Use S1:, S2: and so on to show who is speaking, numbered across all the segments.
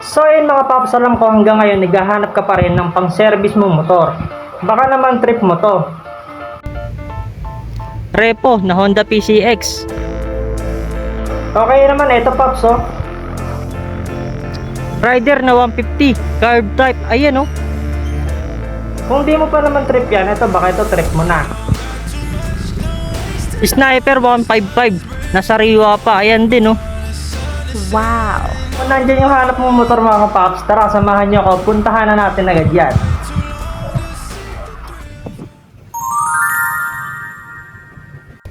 S1: So ayun mga paps, alam ko hanggang ngayon naghahanap ka pa rin ng pang-service mong motor. Baka naman trip mo to.
S2: Repo na Honda PCX.
S1: Okay naman, ito paps oh.
S2: Rider na 150, carb type. Ayan oh.
S1: Kung di mo pa naman trip yan, ito baka ito trip mo na.
S2: Sniper 155, nasa Riwa pa. Ayan din oh.
S3: Wow!
S1: Kung nandyan yung hanap mong motor mga paps, tara samahan nyo ako, puntahan na natin agad yan.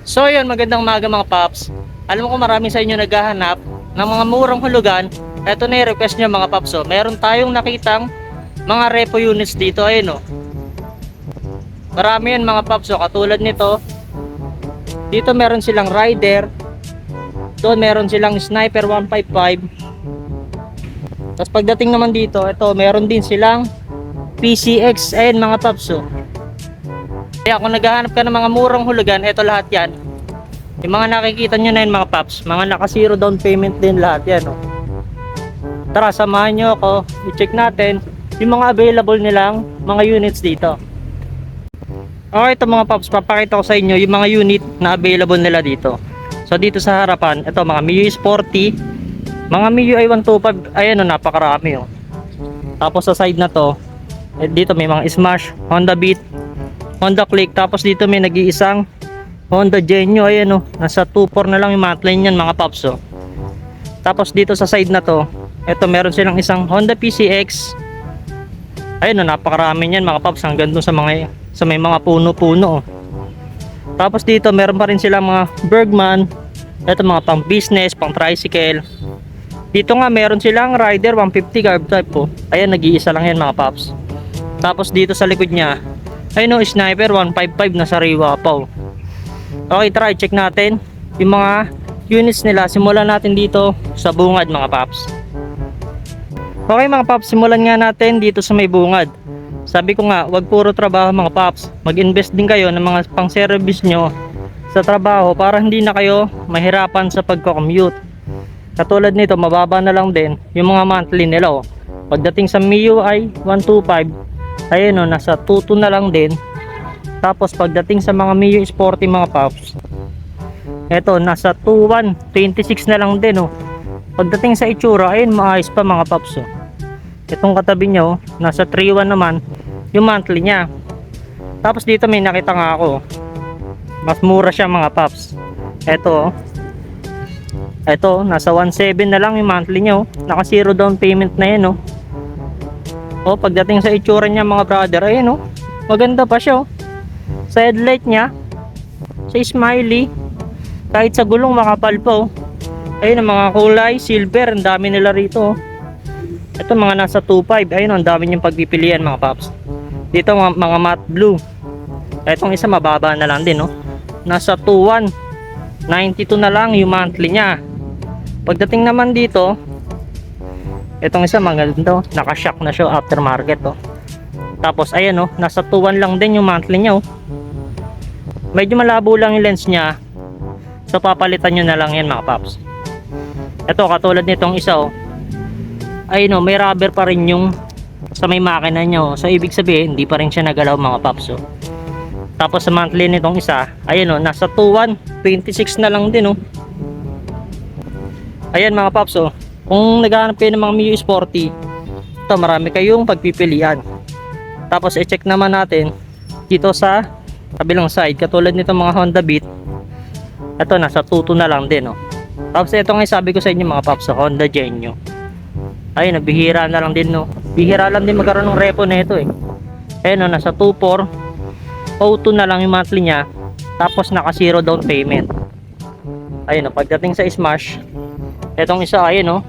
S2: So yun, magandang umaga mga paps. Alam ko maraming sa inyo naghahanap ng mga murang hulugan. Ito na yung request nyo mga paps oh. Meron tayong nakitang mga repo units dito. Ayun oh. Marami yan mga paps oh. Katulad nito, dito meron silang Rider. Doon meron silang Sniper 155. Tapos pagdating naman dito, ito meron din silang PCX. Ayun mga paps oh. Kaya kung naghahanap ka ng mga murang hulugan, ito lahat yan. Yung mga nakikita nyo na yun mga paps, mga naka zero down payment din lahat yan oh. Tara samahan nyo ako, i-check natin yung mga available nilang mga units dito. Okay, ito mga paps, papakita ko sa inyo yung mga unit na available nila dito. So dito sa harapan, ito mga MIUI Sporty, mga MIUI 125, ayan oh, napakarami oh. Tapos sa side na to, dito may mga Smash, Honda Beat, Honda Click, tapos dito may nag-iisang Honda Genio. Ayan oh, nasa 2.4 na lang yung monthly niyan mga paps oh. Tapos dito sa side na to, eto meron silang isang Honda PCX. Ayun oh, napakarami niyan mga paps, hanggang dun sa may mga puno-puno oh. Tapos dito meron pa rin silang mga Bergman. Eto mga pang business, pang tricycle. Dito nga meron silang Rider 150 carb type po. Ayan, nag-iisa lang yan mga paps. Tapos dito sa likod niya, ayun oh, Sniper 155 na sariwa pa oh. Okay, try check natin yung mga units nila. Simulan natin dito sa bungad mga paps. Okay mga paps, simulan nga natin dito sa may bungad. Sabi ko nga, wag puro trabaho mga paps. Mag-invest din kayo ng mga pang-service nyo sa trabaho para hindi na kayo mahirapan sa pagko-commute. Katulad nito, mababa na lang din yung mga monthly nila oh. Pagdating sa MIUI 125, ayun oh, nasa 2.2 na lang din. Tapos pagdating sa mga MIUI Sporty mga paps, eto nasa 2.1, 26 na lang din oh. Pagdating sa itsura, ayun maayos pa mga paps oh. Itong katabi nyo, nasa 3.1 naman yung monthly nya. Tapos dito may nakita nga ako, mas mura siya mga paps. Eto oh, eto nasa 1.7 na lang yung monthly nya oh. Naka zero down payment na yan oh. Oh, pagdating sa itsura nya mga brother, ayun oh, maganda pa siya oh. Sa headlight nya, sa smiley, kahit sa gulong makapal pa oh. Ayun ang mga kulay silver, ang dami nila rito oh. Ito mga nasa 2.5, ayun ang dami niyong pagpipilian mga paps. Dito mga matte blue. Itong isa mababa na lang din oh. Nasa 2.1, 92 na lang yung monthly nya. Pagdating naman dito, itong isa maganda oh, naka-shock na siya aftermarket oh. Tapos ayan oh, nasa 2.1 lang din yung monthly nya oh. Medyo malabo lang yung lens nya, so papalitan nyo na lang yan mga paps. Ito katulad nitong isa oh, ayun oh, may rubber pa rin yung sa may makina nyo oh. So ibig sabihin hindi pa rin siya nagalaw mga paps oh. Tapos sa monthly nitong isa, ayun oh, nasa 2.1, 26 na lang din oh. Ayan mga paps oh, kung naghahanap kayo ng mga MIUI Sporty, ito marami kayong pagpipilian. Tapos i-check naman natin dito sa kabilang side, katulad nito mga Honda Beat, ito nasa 2.2 na lang din oh. Tapos ito nga sabi ko sa inyo mga paps, Honda Genio. Ayun, nagbihira na lang din no. Bihira lang din magkaroon ng repo na ito eh. Ayun oh, nasa 2.4, 0.2 na lang yung monthly nya. Tapos naka zero down payment. Ayun oh, pagdating sa Smash, etong isa ayun oh,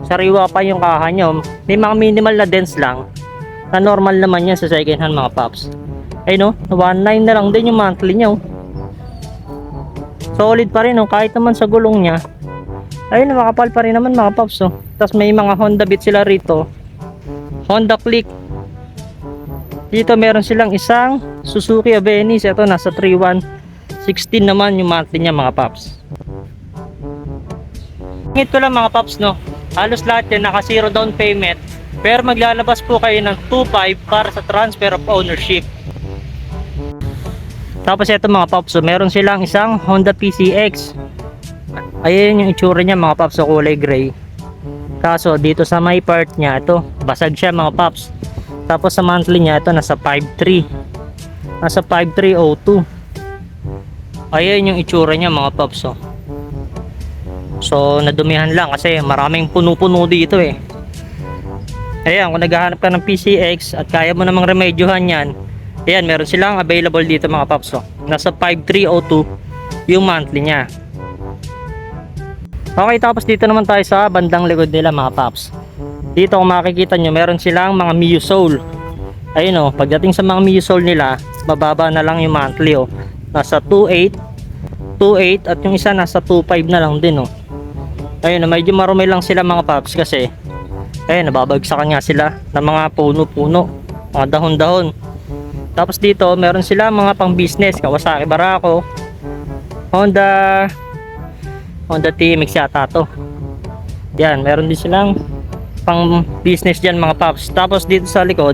S2: sariwa pa yung kaha nyo. May mga minimal na dents lang, na normal naman yan sa second hand mga paps. Ayun oh, 1.9 na lang din yung monthly nya oh. Solid pa rin oh, kahit naman sa gulong nya. Ayun, makapal pa rin naman mga paps oh. Tapos may mga Honda Beat sila rito, Honda Click. Dito meron silang isang Suzuki Avenis. Ito nasa 3.1, 16 naman yung monthly nya mga paps. Ngit ko lang mga paps no, Halos lahat yan naka zero down payment. Pero maglalabas po kayo ng 2.5 para sa transfer of ownership. Tapos ito mga paps, so meron silang isang Honda PCX. Ayan yung itsura niya mga paps, so kulay gray. Kaso dito sa may part niya, ito basag siya mga paps. Tapos sa monthly niya, ito nasa 5.3. Nasa 5.302. Ayan yung itsura niya mga paps. So nadumihan lang kasi maraming puno-puno dito eh. Ayan, kung naghahanap ka ng PCX at kaya mo namang remedyohan yan, ayan, meron silang available dito mga paps. Nasa 5.302 yung monthly niya. Okay, tapos dito naman tayo sa bandang likod nila mga paps. Dito kung makikita nyo, meron silang mga Mio Soul. Ayun o, pagdating sa mga Mio Soul nila, bababa na lang yung monthly o. Nasa 2.8 at yung isa nasa 2.5 na lang din o. Ayun o, medyo marumi lang sila mga paps kasi ayun, nababagsakan nga sila ng mga puno-puno, mga dahon-dahon. Tapos dito, meron sila mga pang business, Kawasaki Barako, Honda TMX yata to. Yan, meron din silang pang business dyan mga paps. Tapos dito sa likod,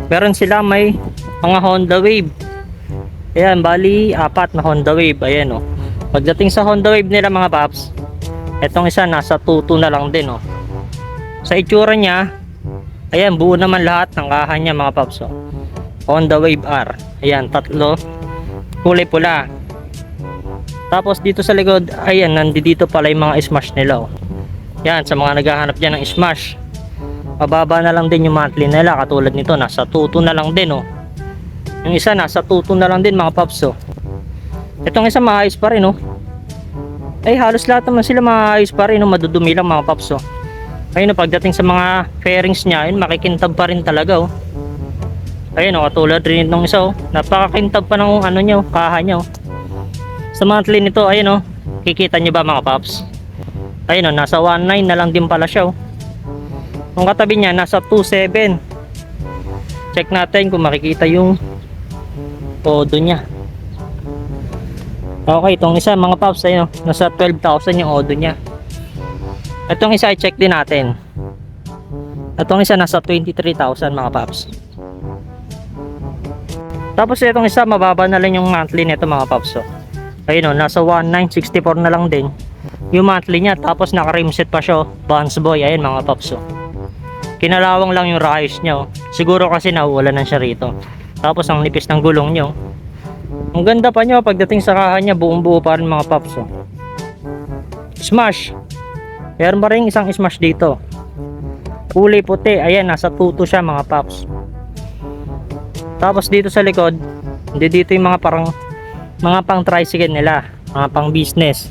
S2: meron silang may mga Honda Wave. Ayan, bali 4 na Honda Wave. Ayan o. Pagdating sa Honda Wave nila mga paps, etong isa nasa 2.2 na lang din o. Sa itsura niya, ayan, buo naman lahat ng kahan niya mga paps o. Honda Wave R. Ayan, 3 kulay pula. Tapos dito sa likod, ayan, nandito pala yung mga smash nila oh. Yan, sa mga naghahanap dyan ng smash, mababa na lang din yung monthly nila. Katulad nito, nasa 2.2 na lang din oh. Yung isa nasa 2.2 na lang din mga paps oh. Itong isa maayos pa rin oh. Ay, halos lahat naman sila maayos pa rin oh. Madudumi lang mga paps oh. Ayun oh, pagdating sa mga fairings nya, ayun, makikintab pa rin talaga oh. Ayun oh, katulad rin itong isa oh. Napakakintab pa ng ano nyo, kaha nyo. Sa monthly nito, ayun oh, kikita nyo ba mga paps? Ayun oh, nasa 1.9 na lang din pala siya oh. Ang katabi niya, nasa 2.7. Check natin kung makikita yung todo niya. Okay, itong isa mga paps, ayun oh, nasa 12,000 yung odo niya. Itong isa, i-check din natin. Itong isa, nasa 23,000 mga paps. Tapos itong isa, mababa na lang yung monthly nito mga paps oh. Ayun o, nasa 1,964 na lang din yung monthly niya. Tapos naka-rimset pa siya, Bounce Boy. Ayun mga paps oh. Kinalawang lang yung rayos niya oh. Siguro kasi nauulan na siya rito. Tapos ang nipis ng gulong niyo. Ang ganda pa niyo pagdating sa kahan niya, buong buo pa rin mga paps oh. Smash. Meron pa rin isang smash dito. Kulay puti. Ayan, nasa 2.2 siya mga paps. Tapos dito sa likod, dito yung mga pang tricycle nila, mga pang business.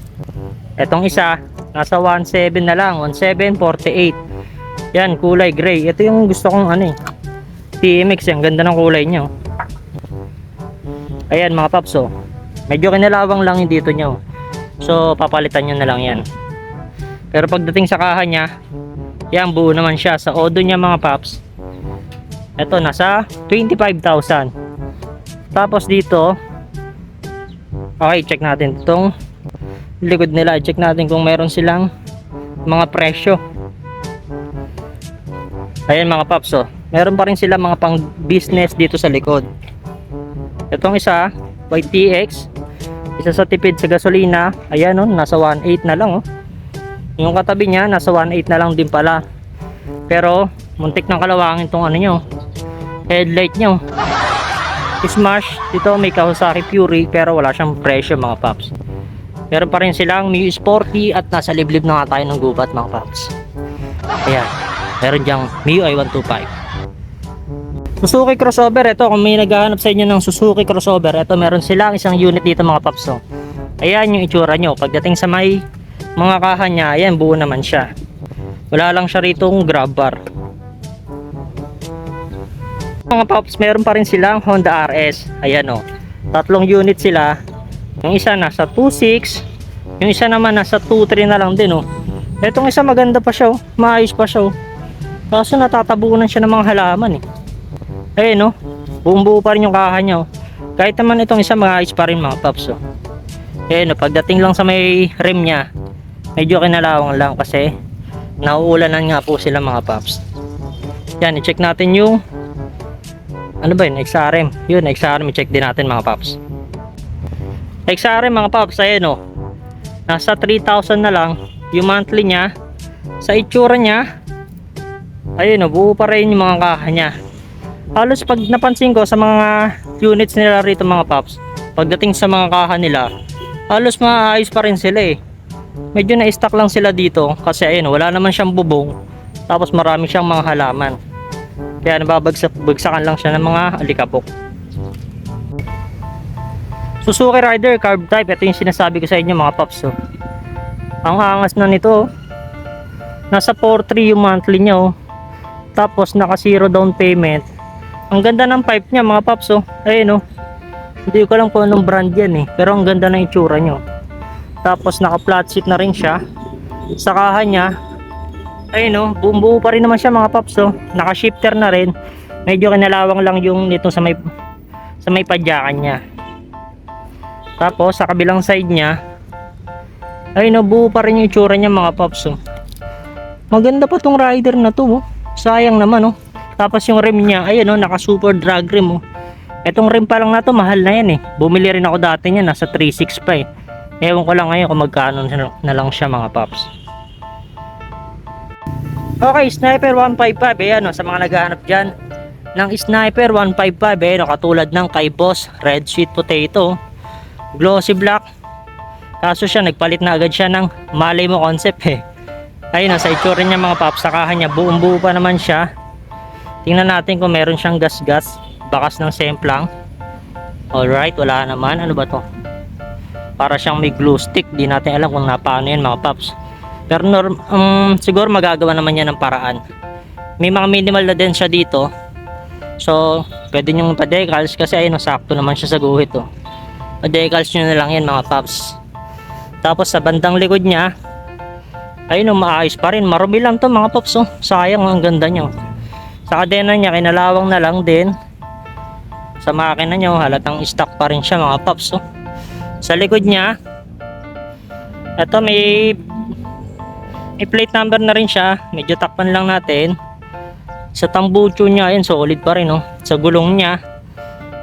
S2: Etong isa, nasa 1.7 na lang, 1.748. Yan, kulay gray. Ito yung gusto kong ano eh, TMX, ang ganda ng kulay niya. Ayan mga paps oh. Medyo kinalawang lang yung dito nyo. So papalitan nyo na lang yan. Pero pagdating sa kaha niya, yan, buo naman siya. Sa odo niya mga paps, ito nasa 25,000. Tapos dito, okay, check natin itong likod nila. Check natin kung meron silang mga presyo. Ayan mga paps oh. Meron pa rin sila mga pang business dito sa likod. Itong isa, YTX, isa sa tipid sa gasolina. Ayan oh, nasa 1.8 na lang oh. Yung katabi niya, nasa 1.8 na lang din pala. Pero muntik ng kalawangin tong ano nyo, headlight nyo. Smash, dito may Kawasaki Fury pero wala siyang presyo mga paps. Meron pa rin silang Mio Sporty at nasa liblib na nga tayo ng gubat mga paps. Ayan, meron dyang Mio i125. Suzuki crossover, ito kung may naghahanap sa inyo ng Suzuki crossover, ito meron silang isang unit dito mga paps oh. Ayan yung itsura nyo. Pagdating sa may mga kaha niya, ayan, buo naman siya. Wala lang siya ritong grab bar. Mga paps, meron pa rin silang Honda RS. Ayan o, 3 unit sila. Yung isa nasa 2.6, yung isa naman nasa 2.3 na lang din o. Etong isa maganda pa siya o, maayos pa siya o. Kaso natatabunan siya ng mga halaman eh. Ayan o, buong buo pa rin yung kaha niya o. Kahit naman itong isa maayos pa rin mga paps o. Ayan o, pagdating lang sa may rim niya, medyo kinalawang lang kasi nauulanan nga po sila mga paps. Yan, i-check natin yung ano ba yun, XRM. Yun, XRM i-check din natin mga paps. XRM mga paps, ayan o. Nasa 3,000 na lang yung monthly niya. Sa itsura niya, ayun o, buo pa rin yung mga kaha niya. Halos pag napansin ko sa mga units nila rito mga paps, pagdating sa mga kaha nila, halos maayos pa rin sila eh. Medyo na-stock lang sila dito kasi ayun, wala naman siyang bubong. Tapos marami siyang mga halaman. Kaya nababagsakan lang siya ng mga alikabok. Suzuki Rider carb type, ito yung sinasabi ko sa inyo mga paps. Oh. Ang angas na nito. Nasa 4,300 yung monthly niya. Oh. Tapos naka 0 down payment. Ang ganda ng pipe niya mga paps. Oh. Ayun oh. Hindi ko alam kung anong brand yan eh. Pero ang ganda ng itsura niya. Tapos naka flat seat na rin siya. Sa kaha niya, ayun oh, buo pa rin naman siya mga paps. Oh. Naka shifter na rin. Medyo kinalawang lang yung nito sa may padyakan niya. Tapos sa kabilang side niya, ayun oh, buo pa rin yung itsura niya mga paps. Oh. Maganda pa tong rider na to. Oh. Sayang naman oh. Tapos yung rim niya, ayun oh, naka super drag rim oh. Etong rim pa lang na to, mahal na yan eh. Bumili rin ako dati niya, nasa 3,600 pa eh. Ewan ko lang ngayon kung magkano na lang siya mga paps. Okay, Sniper 155 eh, ano, sa mga naghahanap dyan ng Sniper 155 eh, no, katulad ng kay Boss Red Sweet Potato, glossy black. Kaso siya, nagpalit na agad siya ng malay mo concept eh. Ayun, sa itsura niya mga paps, sakahan niya, buong buo pa naman siya. Tingnan natin kung meron siyang gas-gas, bakas ng semplang. Alright, wala naman. Ano ba to? Para siyang may glue stick, di natin alam kung paano yan mga paps. Pero siguro magagawa naman yan ng paraan. May mga minimal na din siya dito. So, pwede nyo pa-decals kasi ayun, sakto naman siya sa guhit oh. Pa-decals nyo na lang yan mga paps. Tapos sa bandang likod niya, ayun, maayos pa rin. Marumi lang to mga paps oh. Sayang, ang ganda nyo. Sa kadena niya, kinalawang na lang din. Sa makina nyo, halatang stock pa rin siya mga paps oh. Sa likod niya, ito may plate number na rin siya. Medyo takpan lang natin. Sa tambucho niya, ayun, solid pa rin oh. Sa gulong niya,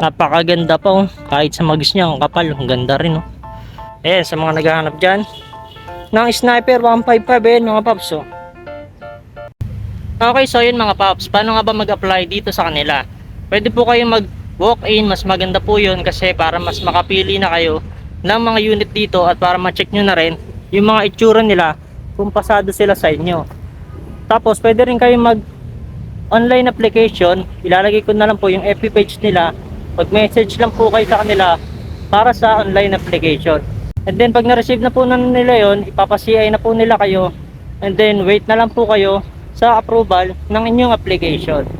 S2: napakaganda pa oh. Kahit sa magis niya, ang kapal, ang ganda rin oh. Ayan, sa mga naghahanap dyan ng Sniper 155 eh, mga paps oh. Okay, so yun mga paps, paano nga ba mag-apply dito sa kanila? Pwede po kayong mag-walk-in, mas maganda po yun kasi para mas makapili na kayo ng mga unit dito at para ma-check nyo na rin yung mga itsura nila kung pasado sila sa inyo. Tapos pwede rin kayong mag-online application, ilalagay ko na lang po yung FB page nila, mag-message lang po kayo sa kanila para sa online application. And then pag na-receive na po na nila yon, ipapa-CI na po nila kayo and then wait na lang po kayo sa approval ng inyong application.